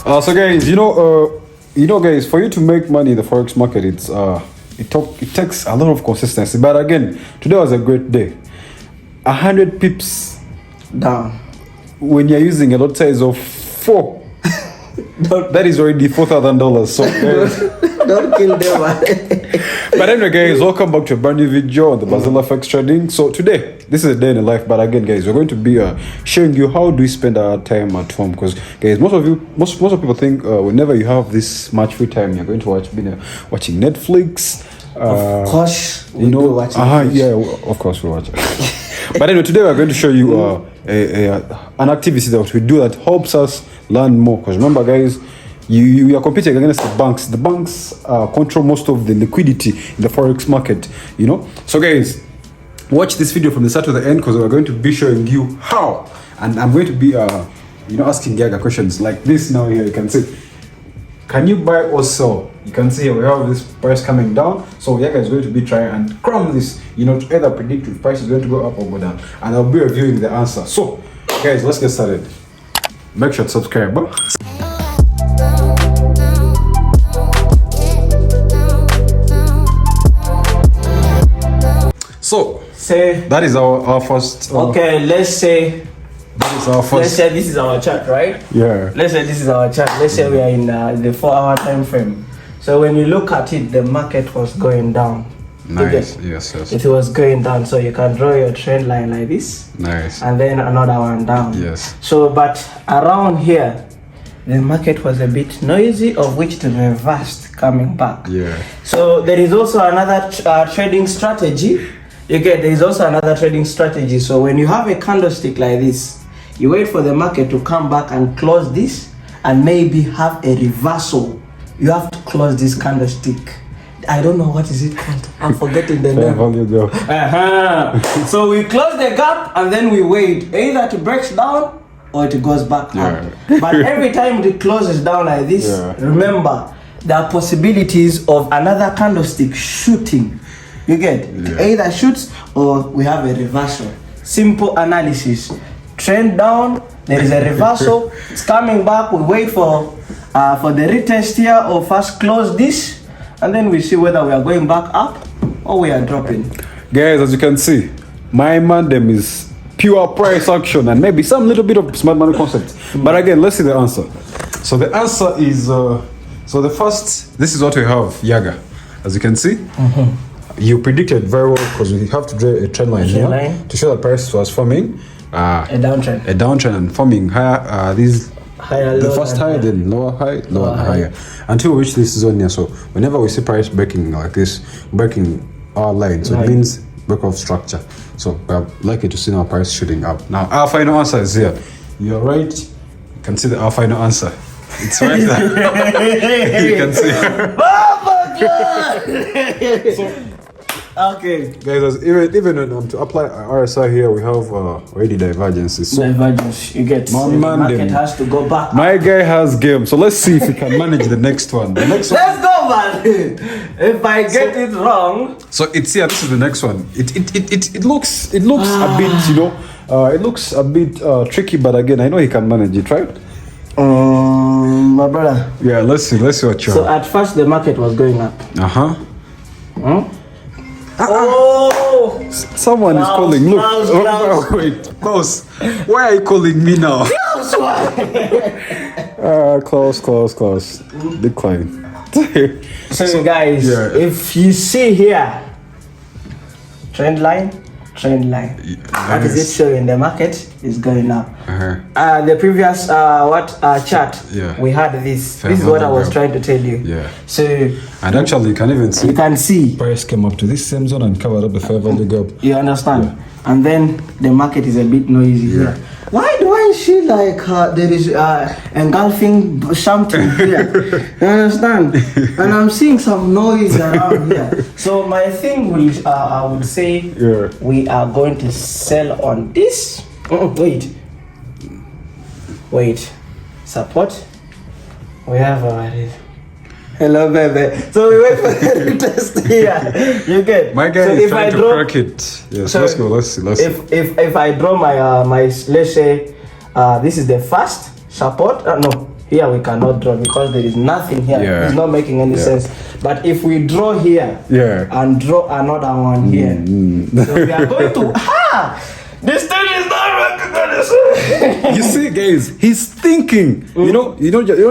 So guys, guys, for you to make money in the forex market, it takes a lot of consistency. But again, today was a great day. 100 pips down. When you're using a lot size of 4, that is already $4,000. So don't kill them. But anyway, guys, welcome back to a brand new video on the Basil FX Trading. So today, this is a day in the life. But again, guys, we're going to be showing you how do we spend our time at home. Because guys, most of people think whenever you have this much free time, you're going to watching Netflix. Of course, we do watch Netflix. Yeah, of course we watch. But anyway, today we're going to show you an activity that we do that helps us learn more. Because remember, guys, you are competing against the banks. The banks control most of the liquidity in the forex market. So guys, watch this video from the start to the end because we're going to be showing you how. And I'm going to be asking Gaga questions like this. Now here you can see, can you buy or sell? You can see we have this price coming down. So Yaga is going to be trying and cram this, to either predict if price is going to go up or go down. And I'll be reviewing the answer. So guys, let's get started. Make sure to subscribe. So that is our first. Okay, let's say. Let's say this is our chart, right? Yeah. Let's say this is our chart. Let's say we are in the 4-hour time frame. So when you look at it, the market was going down. Nice. Yes. It was going down. So you can draw your trend line like this. Nice. And then another one down. Yes. So, but around here, the market was a bit noisy, of which to reversed coming back. Yeah. So there is also another trading strategy. There is also another trading strategy. So when you have a candlestick like this, you wait for the market to come back and close this and maybe have a reversal. You have to close this candlestick. I don't know what is it called. I'm forgetting the name. There you go. So we close the gap and then we wait. Either it breaks down or it goes back up. But every time it closes down like this, remember, there are possibilities of another candlestick shooting. You get? It either shoots or we have a reversal. Simple analysis. Trend down, there is a reversal. It's coming back. We wait for the retest here or first close this, and then we see whether we are going back up or we are dropping. Guys, as you can see, my mandem is pure price action and maybe some little bit of smart money concept. But again, let's see the answer. So the answer is this is what we have, Yaga. As you can see, you predicted very well because we have to draw a trend line here to show that price was forming a downtrend and forming higher. The first high, then lower high, lower higher, until we reach this zone here. So whenever we see price breaking like this, breaking our line, so it means break of structure. So we're likely to see our price shooting up. Now our final answer is here. You're right. You can see our final answer. It's right there. You can see. Oh my God! Okay, guys, even to apply RSI here, we have already divergences. So divergence, you get. My the market has to go back. My guy has game, so let's see if he can manage the next one. Let's go, man. If I get it wrong. So it's here. This is the next one. It looks a bit, it looks a bit tricky, but again, I know he can manage it, right? My brother. Yeah, let's see what you. So at first the market was going up. Oh! Someone is calling. Look. Wait, close. Why are you calling me now? Close. Decline. So guys, if you see here, trend line. What is it showing? The market is going up. The previous chart, we had this. This is what I was trying to tell you. Yeah. So and actually, you can even see. You can see price came up to this same zone and covered up the fair value gap. You understand? Yeah. And then the market is a bit noisy here. Why do I see like there is engulfing something here? You understand? And I'm seeing some noise around here. So my thing will, I would say, we are going to sell on this. Wait. Support. We have hello, baby. So we wait for the retest here. You get? My guy is trying to crack it. Yes, let's see. If I draw my let's say this is the first support. No, here we cannot draw because there is nothing here. Yeah. It's not making any sense. But if we draw here and draw another one here, so we are going to this thing is not working. You see, guys, he's thinking. You don't just. No,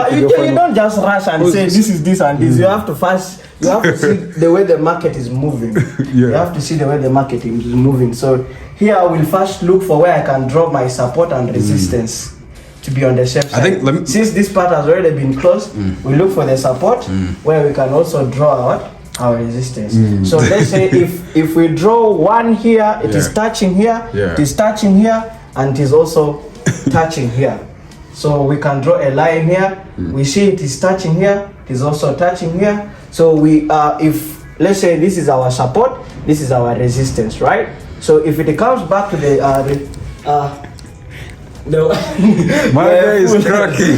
you don't just rush and say this is this and this. You have to first. You have to see the way the market is moving. You have to see the way the market is moving. So here I will first look for where I can draw my support and resistance to be on the safe side. I think since this part has already been closed, we look for the support where we can also draw our resistance. So let's say if we draw one here, it is touching here, it is touching here, and it is also touching here. So we can draw a line here. We see it is touching here, it is also touching here. So we if let's say this is our support, this is our resistance, right? So if it comes back to the my guy is cracking.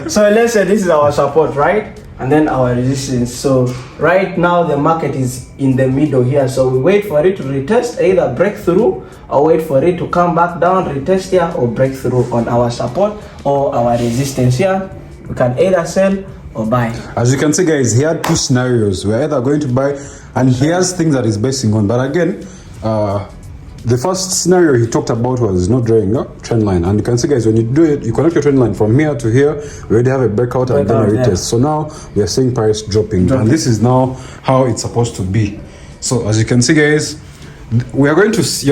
So let's say this is our support, right? And then our resistance. So right now the market is in the middle here. So we wait for it to retest, either break through or wait for it to come back down, retest here, or break through on our support or our resistance here. We can either sell or buy. As you can see, guys, he had two scenarios. We're either going to buy, and he has things that he's basing on. But again, the first scenario he talked about was not drawing a trend line. And you can see, guys, when you do it, you connect your trend line from here to here, we already have a breakout and then a retest. So now we are seeing price dropping. And this is now how it's supposed to be. So as you can see, guys, you're going to see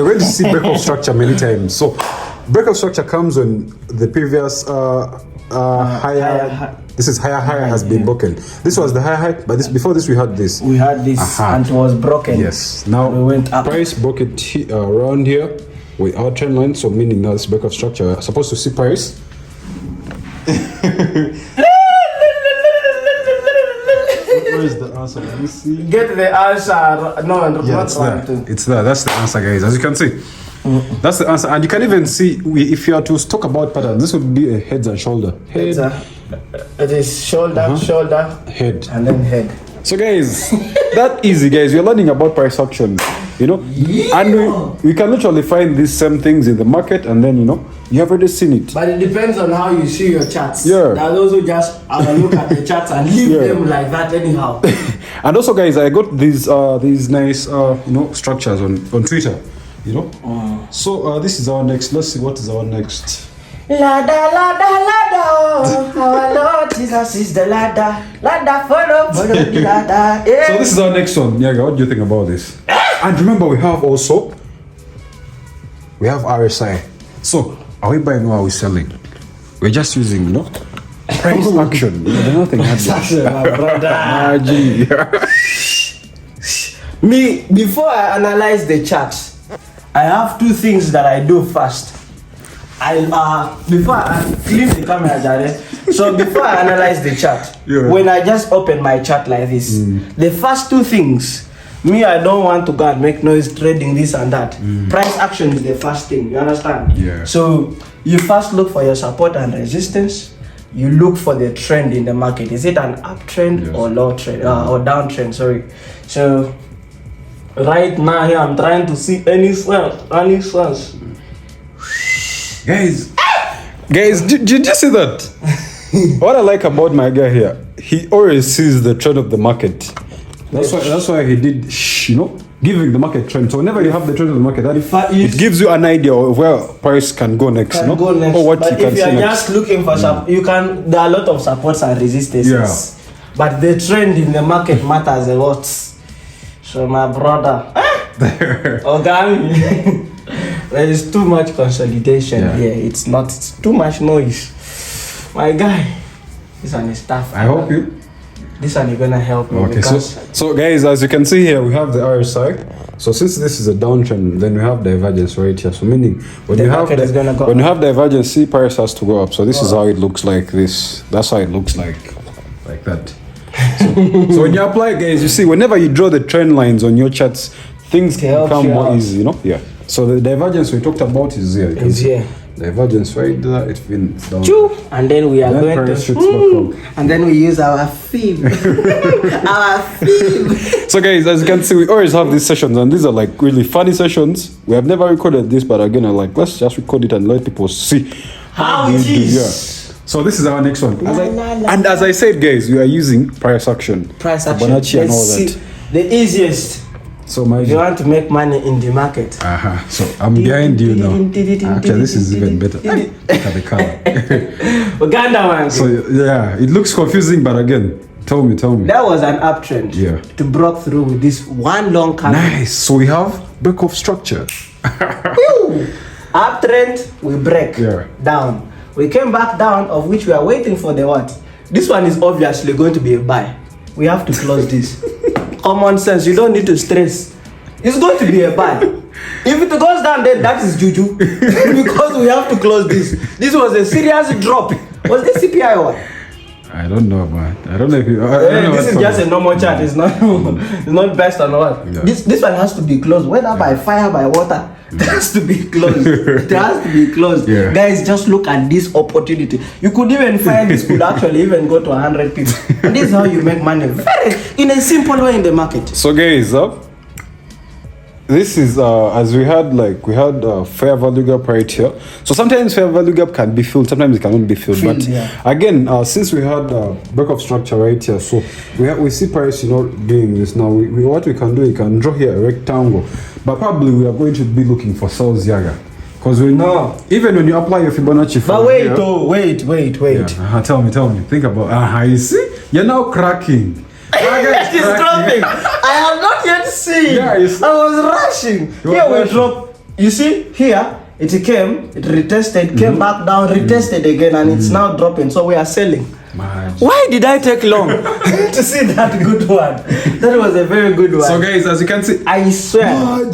breakout structure many times. So breakout structure comes when the previous higher. This is higher has been broken. This was the high, but before this we had this. We had this and it was broken. Yes. Now we went up. Price broke it around here with our trend line, so meaning now this breakout structure. We're supposed to see price. Where is the answer? Let me see. Get the answer. No, it's there. It's there. That's the answer, guys. As you can see. That's the answer, and you can even see if you are to talk about patterns, this would be a heads and shoulder. Head. It is shoulder, shoulder, head, and then head. So, guys, that easy, guys. We're learning about price action, and we can literally find these same things in the market, and then you have already seen it. But it depends on how you see your charts. Yeah. There are those who just have a look at the charts and leave them like that anyhow. And also, guys, I got these nice structures on Twitter. So this is our next. Let's see what is our next. Ladder, ladder, ladder. Our Lord Jesus is the ladder. Ladder, follow the ladder. Yeah. So this is our next one. Yaga, what do you think about this? And remember, we have RSI. So are we buying or are we selling? We're just using, price action. There's nothing happening. My brother. Me, before I analyze the charts, I have two things that I do first. Before I clean the camera, Jare. So before I analyze the chart, when I just open my chart like this, the first two things, I don't want to go and make noise trading this and that. Price action is the first thing. You understand? Yeah. So you first look for your support and resistance. You look for the trend in the market. Is it an uptrend or low trend or downtrend? Sorry. So right now here I'm trying to see any sense. Guys, did you see that? What I like about my guy here, he always sees the trend of the market. That's why he did giving the market trend. So whenever you have the trend of the market, it gives you an idea of where price can go next. Or what but you can if you are see just next. looking for there are a lot of supports and resistances. Yeah. But the trend in the market matters a lot. So my brother, there is too much consolidation here. It's too much noise. My guy, this one is tough. I hope you. This one is gonna help me. Okay, so guys, as you can see here, we have the RSI. So since this is a downtrend, then we have divergence right here. So meaning when you have divergence, see price has to go up. So this is how it looks like this. That's how it looks like that. So when you apply, guys, you see whenever you draw the trend lines on your charts, things become more easy, Yeah. So the divergence we talked about is here. Here. Divergence right there. It's been down. And then we are going to. And then we use our fib. Our fib. So guys, as you can see, we always have these sessions, and these are like really funny sessions. We have never recorded this, but again, let's just record it and let people see How it is. So this is our next one. La, As I said, guys, we are using price action. Price action. Fibonacci and all Let's see. that. The easiest. So my If you want to make money in the market. So I'm behind you now. Actually, this is even better. Look at the color. Uganda one. So yeah, it looks confusing, but again, tell me. That was an uptrend. Yeah. To break through with this one long candle. Nice. So we have break of structure. Uptrend, we break down. We came back down, of which we are waiting for the what? This one is obviously going to be a buy. We have to close this. Common sense, you don't need to stress. It's going to be a buy. If it goes down, then that is juju. Because we have to close this. This was a serious drop. Was this CPI or what? I don't know, man. I don't know if you. This is just a normal chart. It's not. It's not based on what. Yeah. This one has to be closed, whether by fire, by water. It has to be closed. It has to be closed. Yeah. Guys, just look at this opportunity. You could even find this could actually even go to 100 people. And this is how you make money, very in a simple way in the market. So, guys, this is as we had fair value gap right here. So sometimes fair value gap can be filled, sometimes it cannot be filled. But again, since we had break of structure right here, so we see price doing this now. What we can do, we can draw here a rectangle, but probably we are going to be looking for sales yaga, because we know even when you apply your Fibonacci. But wait. Yeah. Tell me. Think about. You see, you're now cracking. It is dropping. I have not yet seen. Yeah, I was rushing. Here we drop. You see, here it came, it retested, came back down, retested again, and it's now dropping. So we are selling. Why did I take long to see that good one? That was a very good one. So guys, as you can see, I swear.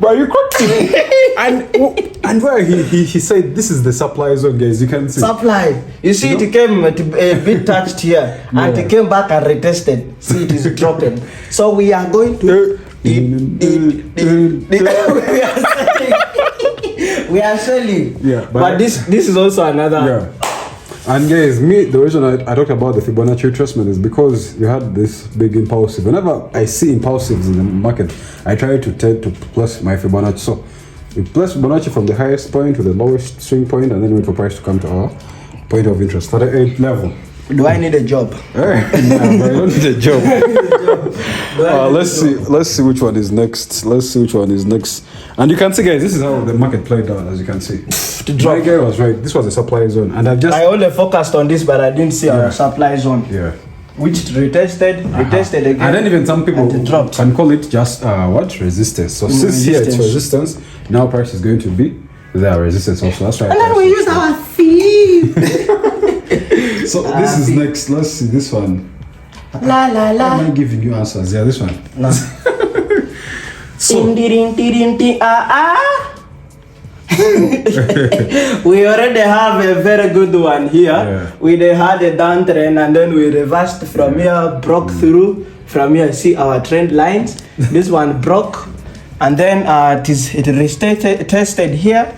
But you cracked it. and where he said this is the supply zone, guys. You can see supply. You see, it came a bit touched here, and it came back and retested. See, it is dropping. So we are going to. We are selling. Yeah, but this is also another. Yeah. And guys, the reason I talked about the Fibonacci retracement is because you had this big impulsive. Whenever I see impulsives in the market, I try to tend to plus my Fibonacci. So we plus Fibonacci from the highest point to the lowest swing point, and then wait for price to come to our point of interest, 38 level. Do I need a job? Nah, I don't need a job. Let's see which one is next. And you can see, guys, this is how the market played out, as you can see. The drop. My guy was right. This was a supply zone, and I only focused on this, but I didn't see our supply zone. Yeah. Which retested again. And then even some people can call it just resistance. So since here it's resistance, now price is going to be their resistance also. That's right. And then we use our feet. So this is next. Let's see this one. La. I'm not giving you answers. Yeah, this one. No. So we already have a very good one here. Yeah. We had a downtrend, and then we reversed from here, broke through. From here, see our trend lines. This one broke, and then it tested here,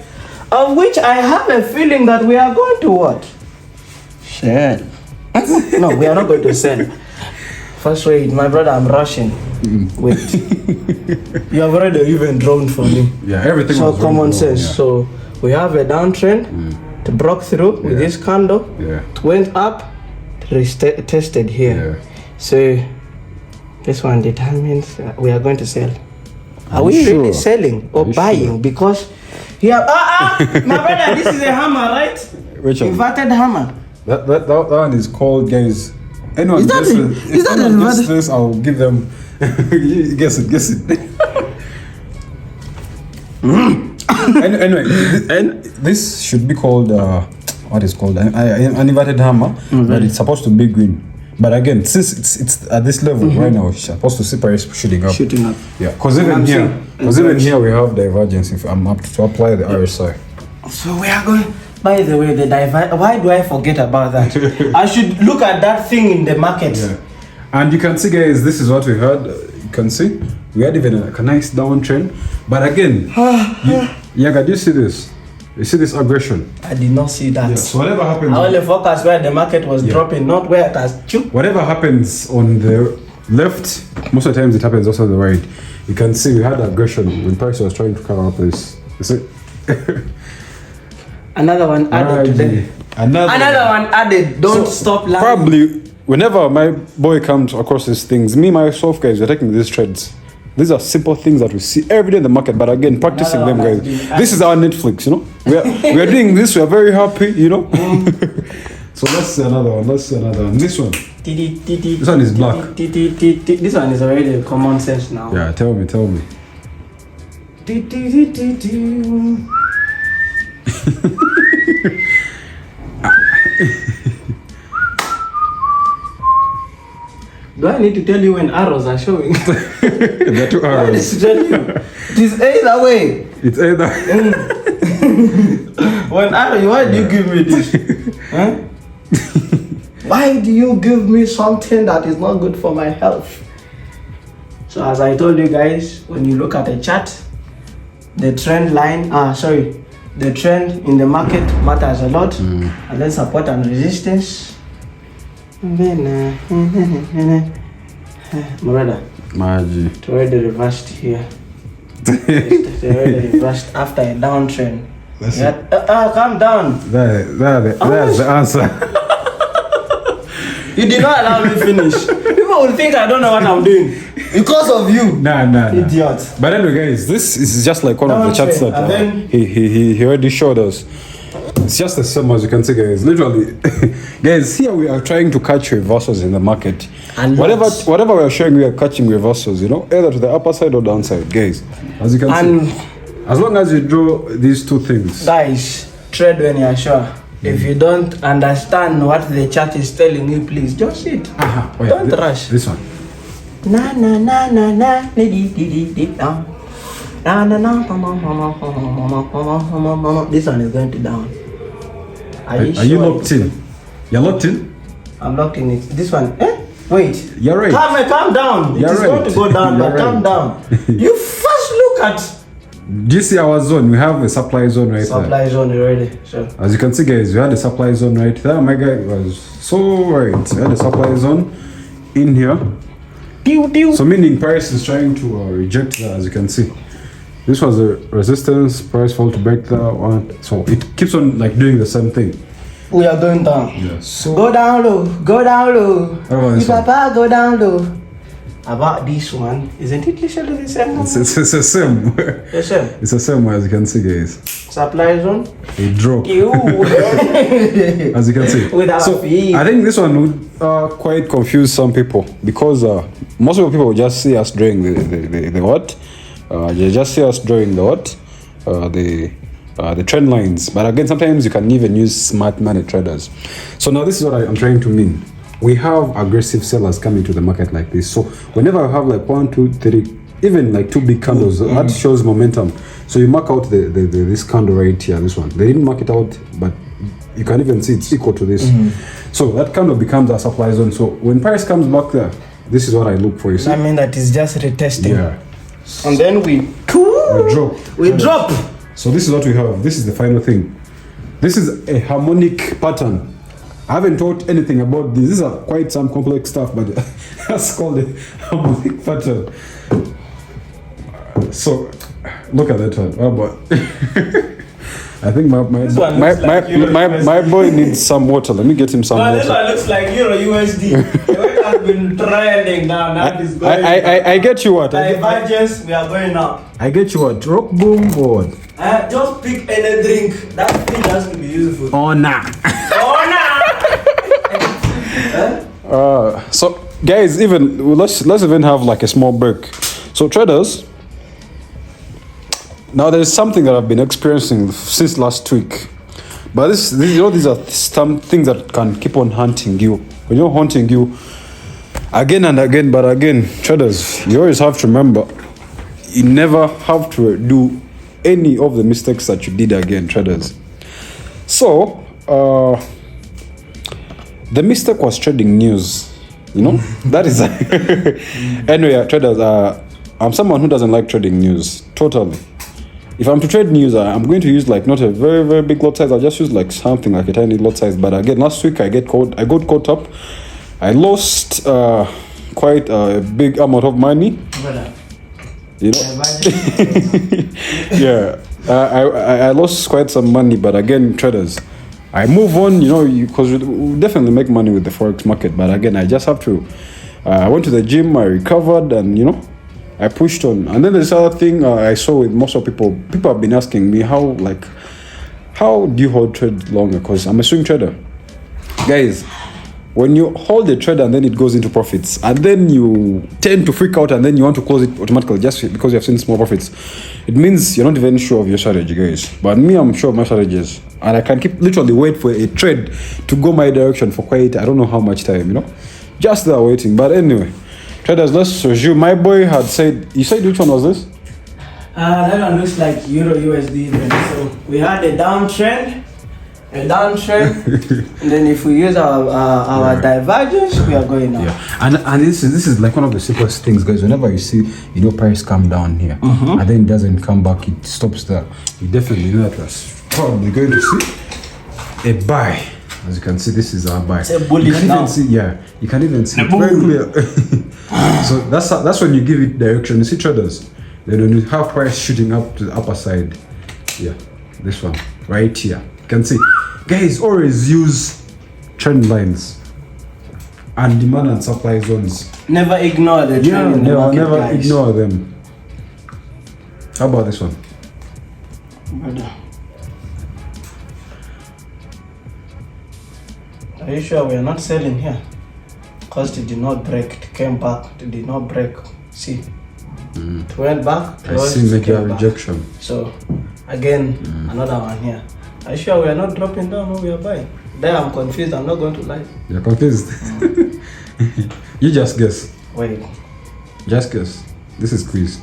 of which I have a feeling that we are going to what? Sell. No, we are not going to sell. First wait, my brother, I'm rushing. Wait. You have already even drawn for me. Yeah, everything so was common sense. Yeah. So we have a downtrend to broke through with this candle. Yeah. It went up, tested here. Yeah. So this one determines we are going to sell. Are we really selling or buying? Because here, my brother, this is a hammer, right? Which one? Inverted hammer. That one is called, guys. Anyone Is that this, I'll give them. Guess it. Anyway, and this should be called what is called an inverted hammer, but it's supposed to be green. But again, since it's at this level right now, it's supposed to see price shooting up. Yeah, because even here we have divergence. If I'm up to apply the RSI. So we are going. By the way, why do I forget about that? I should look at that thing in the market. Yeah. And you can see, guys, this is what we had. You can see we had even a nice downtrend. But again, do you see this? You see this aggression? I did not see that. Yeah, so whatever happens, I only focus where the market was dropping, not where it has choked. Whatever happens on the left, most of the times it happens also on the right. You can see we had aggression when price was trying to cover up this. You see? Another one added today. Another one added. Don't stop lying. Probably whenever my boy comes across these things, me myself, guys, we're taking these trades. These are simple things that we see every day in the market, but again, practicing them, guys. This is our Netflix, you know. We are doing this. We are very happy, you know. So let's see another one. This one. This one is black. This one is already common sense now. Yeah, tell me. Do I need to tell you when arrows are showing? There are 2 arrows. I need to tell you. It is either way. It's either. When arrow, why do you give me this? Huh? Why do you give me something that is not good for my health? So as I told you guys, when you look at a chart, the trend line, the trend in the market matters a lot, and then support and resistance. And then, brother, it's already reversed here. It's already reversed after a downtrend. Calm down. That's the answer. You did not allow me finish. People will think I don't know what I'm doing because of you. Nah. Idiot. But anyway, guys, this is just like one of the charts that he already showed us. It's just the same as you can see, guys. Literally, guys, here we are trying to catch reversals in the market. And whatever we are showing, we are catching reversals, you know, either to the upper side or downside, guys. As you can see, as long as you draw these 2 things. Guys, trade when you are sure. If you don't understand what the chart is telling you, please just sit. Don't rush. This one. Na na na na na down. Na na na. This one is going to down. Are you locked in? You're locked in? I'm locked in it. This one. Wait. You're right. Calm down. It is going to go down, but calm down. You first look at. Do you see our zone? We have a supply zone right there. Supply zone already. Sure. As you can see, guys, we had a supply zone right there. My guy was so right. We had a supply zone in here. So meaning price is trying to reject that, as you can see. This was a resistance, price fall to break that one. So it keeps on like doing the same thing. We are going down. Yes. So go down low. Papa, go down low. About this one, isn't it usually the same? It's the same. The same. It's the same, as you can see, guys. Supply zone. It dropped. As you can see. So I think this one would quite confuse some people because most of the people will just see us drawing the what? They just see us drawing the what? The trend lines. But again, sometimes you can even use smart money traders. So now this is what I'm trying to mean. We have aggressive sellers coming to the market like this. So whenever I have like 1, 2, 3, even like 2 big candles, that shows momentum. So you mark out this candle right here, this one. They didn't mark it out, but you can even see it's equal to this. So that candle becomes a supply zone. So when price comes back there, this is what I look for. You see? I mean that is just retesting. Yeah. And then we drop. We drop. So this is what we have. This is the final thing. This is a harmonic pattern. I haven't taught anything about this. These are quite some complex stuff, but that's called a harmonic pattern. So look at that one. Oh, but I think my boy needs some water. Let me get him some water. This one looks like Euro USD. The way it has been trending now. Now it's going. I get you what. Divergence, we are going up. I get you what. Rock boom board. Just pick any drink. That thing has to be useful. Oh nah. Oh nah. So guys, even let's even have like a small break. So traders, now there's something that I've been experiencing since last week, but these are some things that can keep on haunting you. When you're haunting you again and again, but again, traders, you always have to remember, you never have to do any of the mistakes that you did again, traders. So the mistake was trading news, you know. That is anyway, traders, I'm someone who doesn't like trading news totally. If I'm to trade news, I'm going to use like not a very, very big lot size. I'll just use like something like a tiny lot size. But again, last week I got caught up. I lost quite a big amount of money. You know? Yeah. I lost quite some money, but again, traders, I move on, because we definitely make money with the Forex market. But again, I just have to, I went to the gym, I recovered, and, I pushed on. And then there's other thing I saw with most of people have been asking me how do you hold trade longer? Because I'm a swing trader. Guys, when you hold a trade and then it goes into profits, and then you tend to freak out and then you want to close it automatically just because you have seen small profits, it means you're not even sure of your strategy, guys. But me, I'm sure of my strategies, and I can literally wait for a trade to go my direction for quite, I don't know how much time, just there waiting. But anyway, traders, let's review. My boy had said, you said which one was this? That one looks like Euro USD even. So we had a downtrend, and then if we use our divergence, we are going up. Yeah, and this is like one of the simplest things, guys. Whenever you see price come down here, and then it doesn't come back, it stops there. You definitely know that we're probably going to see a buy. As you can see, this is our buy. It's a bullish now. You can even see it very clear. So that's when you give it direction. You see traders, then when you have price shooting up to the upper side, this one right here, you can see. Guys, always use trend lines and demand and supply zones. Never ignore the trend in the market, never guys. Ignore them. How about this one? Brother. Are you sure we are not selling here? Because it did not break, it came back, it did not break. See, it went back, I see make a rejection. So, again, another one here. Are you sure we are not dropping down or we are buying? There I'm confused, I'm not going to lie. You're confused? You just guess. Wait. Just guess. This is quiz.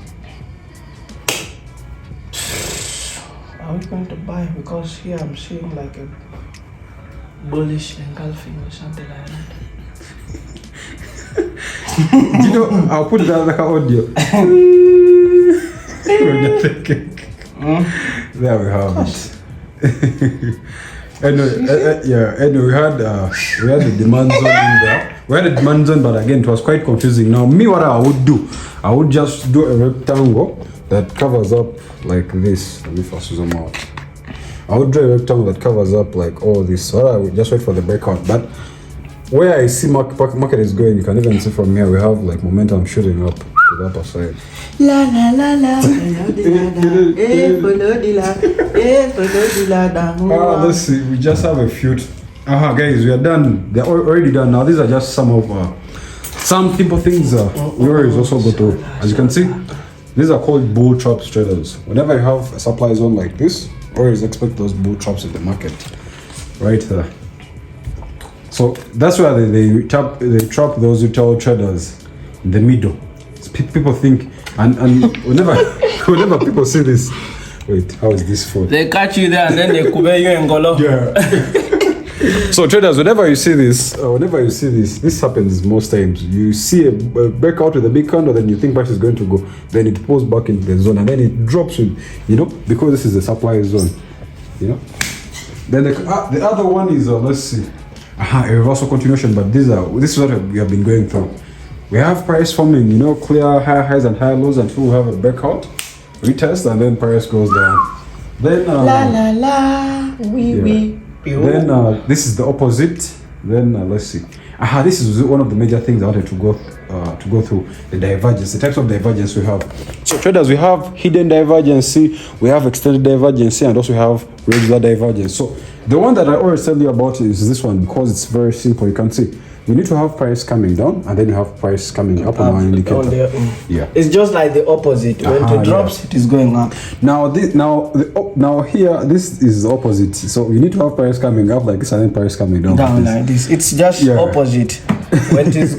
Are we going to buy? Because here I'm seeing like a bullish engulfing or something like that. I'll put that like audio. When you're thinking. There we have it. Anyway, we had the demand zone in there. We had a demand zone, but again, it was quite confusing. Now, me, what I would do, I would just do a rectangle that covers up like this. Let me first zoom out. I would draw a rectangle that covers up like all this. So I would just wait for the breakout. But where I see market is going, you can even see from here, we have like momentum shooting up to the upper side. La la la la, let's see, we just have a few. Guys, we are done. They're already done. Now these are just some of some simple things we always also go through. As you can see, these are called bull trap traders. Whenever you have a supply zone like this, always expect those bull traps in the market, right there. So that's why they trap those retail traders in the middle. People think, and whenever people see this, wait, how is this for? They catch you there and then they kube you in Golo. Yeah. So traders, whenever you see this, this happens most times. You see a breakout with a big candle, then you think price is going to go, then it pulls back into the zone, and then it drops with, because this is the supply zone, Then the other one is let's see, a reversal continuation, but this is what we have been going through. We have price forming, clear higher highs and higher lows until we have a breakout, retest, and then price goes down. Then Then this is the opposite. Then let's see. This is one of the major things I wanted to go through, the divergence, the types of divergence we have. So traders, we have hidden divergency, we have extended divergency, and also we have regular divergence. So the one that I always tell you about is this one, because it's very simple. You can see you need to have price coming down, and then you have price coming up on our indicator. Yeah, it's just like the opposite. When it drops, it is going up. Now here, this is the opposite. So you need to have price coming up like this, and then price coming down like this. It's just opposite. When it is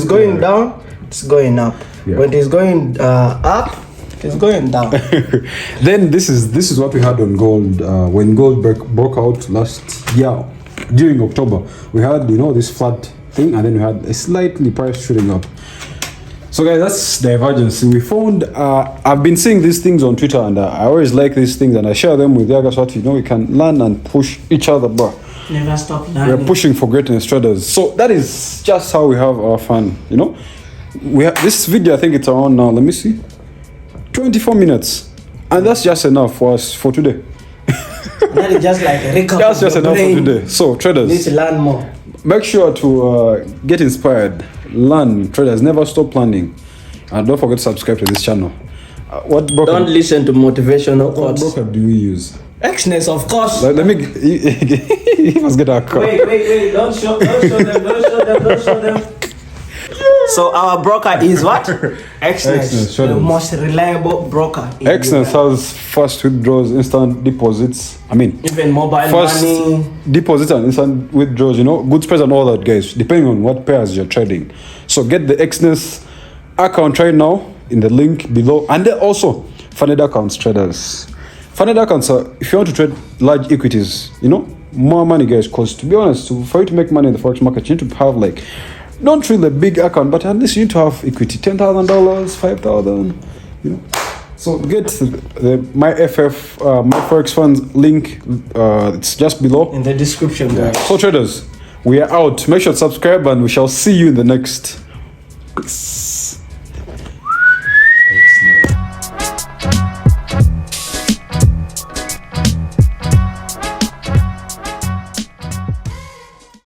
going down, it's going up. Yeah. When it is going up, it's going down. Then this is what we had on gold when gold broke out last year. During October, we had this flat thing, and then we had a slightly price shooting up. So guys, that's divergence. We found I've been seeing these things on Twitter, and I always like these things, and I share them with you guys, so we can learn and push each other, bro. Never stop learning. We're pushing for greatness traders. So that is just how we have our fun. We have this video, I think it's around now, let me see, 24 minutes. And that's just enough for us for today. That is just like a recap. That's of just your enough brain. for today. So traders, Need to learn more. make sure to get inspired, learn. Traders, never stop learning, and don't forget to subscribe to this channel. What broker? Don't listen to motivational What quotes. broker do you use? Xness, of course. Let me. He must get our card. Wait. Don't show them. So our broker is what? Xness, show the them. most reliable broker. in Xness Uganda. has fast withdrawals, instant deposits. I mean, Even mobile fast money. deposits and instant withdrawals. You know, good spreads and all that, guys. Depending on what pairs you're trading. So get the Xness account right now in the link below, and then also funded accounts, traders. Funded accounts are if you want to trade large equities. You know, more money, guys. Because to be honest, for you to make money in the forex market, you need to have like. Don't really a big account, but at least you need to have equity, $10,000, $5,000, you know. So get the my Forex funds link. It's just below In the description, guys. So traders, we are out. Make sure to subscribe, and we shall see you in the next.